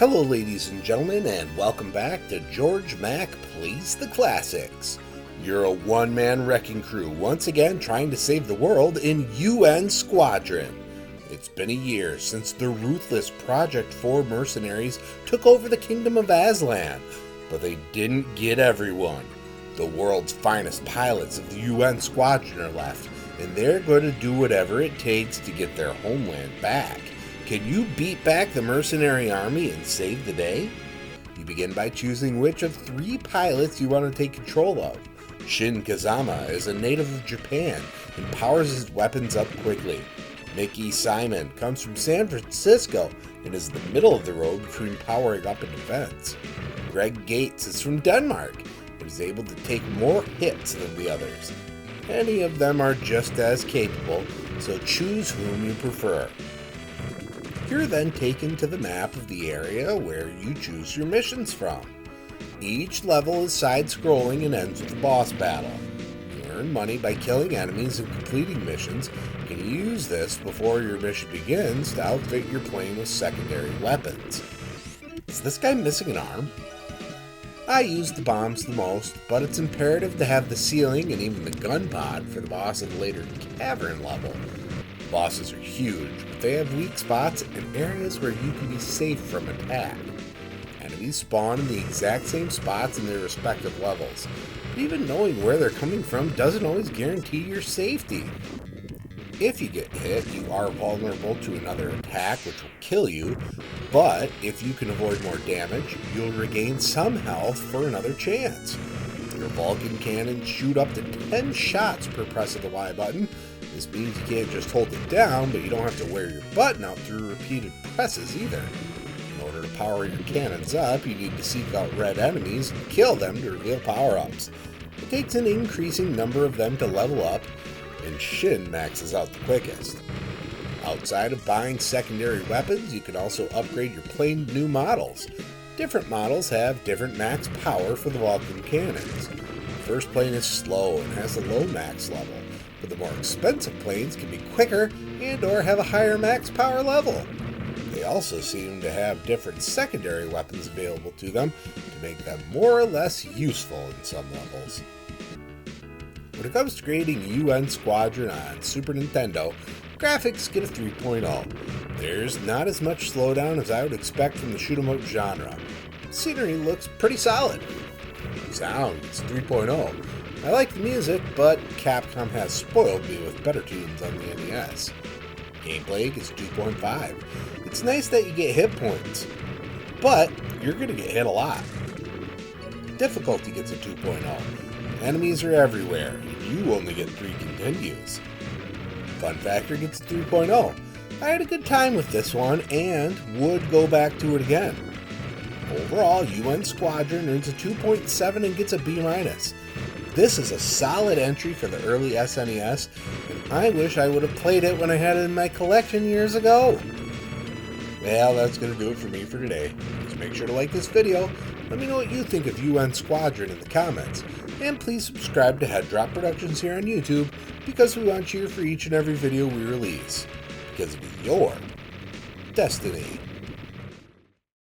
Hello ladies and gentlemen, and welcome back to Georg Mack Plays the Classics. You're a one-man wrecking crew, once again trying to save the world in UN Squadron. It's been a year since the ruthless Project 4 mercenaries took over the Kingdom of Aslan, but they didn't get everyone. The world's finest pilots of the UN Squadron are left, and they're going to do whatever it takes to get their homeland back. Can you beat back the mercenary army and save the day? You begin by choosing which of 3 pilots you want to take control of. Shin Kazama is a native of Japan and powers his weapons up quickly. Mickey Simon comes from San Francisco and is in the middle of the road between powering up and defense. Greg Gates is from Denmark and is able to take more hits than the others. Any of them are just as capable, so choose whom you prefer. You're then taken to the map of the area where you choose your missions from. Each level is side-scrolling and ends with a boss battle. You earn money by killing enemies and completing missions, and can use this before your mission begins to outfit your plane with secondary weapons. Is this guy missing an arm? I use the bombs the most, but it's imperative to have the ceiling and even the gun pod for the boss of the later cavern level. Bosses are huge, but they have weak spots and areas where you can be safe from attack. Enemies spawn in the exact same spots in their respective levels, but even knowing where they're coming from doesn't always guarantee your safety. If you get hit, you are vulnerable to another attack which will kill you, but if you can avoid more damage, you'll regain some health for another chance. Your Vulcan cannons shoot up to 10 shots per press of the Y button. This means you can't just hold it down, but you don't have to wear your button out through repeated presses either. In order to power your cannons up, you need to seek out red enemies and kill them to reveal power-ups. It takes an increasing number of them to level up, and Shin maxes out the quickest. Outside of buying secondary weapons, you can also upgrade your plane to new models. Different models have different max power for the Vulcan cannons. The first plane is slow and has a low max level, but the more expensive planes can be quicker and or have a higher max power level. They also seem to have different secondary weapons available to them to make them more or less useful in some levels. When it comes to grading UN Squadron on Super Nintendo, graphics get a 3.0. There's not as much slowdown as I would expect from the shoot-'em-up genre. Scenery looks pretty solid. Sound is 3.0. I like the music, but Capcom has spoiled me with better tunes on the NES. Gameplay gets 2.5. It's nice that you get hit points, but you're going to get hit a lot. Difficulty gets a 2.0. Enemies are everywhere, and you only get 3 continues. Fun factor gets a 3.0. I had a good time with this one and would go back to it again. Overall, UN Squadron earns a 2.7 and gets a B-. This is a solid entry for the early SNES, and I wish I would have played it when I had it in my collection years ago. Well, that's going to do it for me for today. Please make sure to like this video. Let me know what you think of UN Squadron in the comments. And please subscribe to Head Drop Productions here on YouTube, because we want you here for each and every video we release. Because it is your destiny.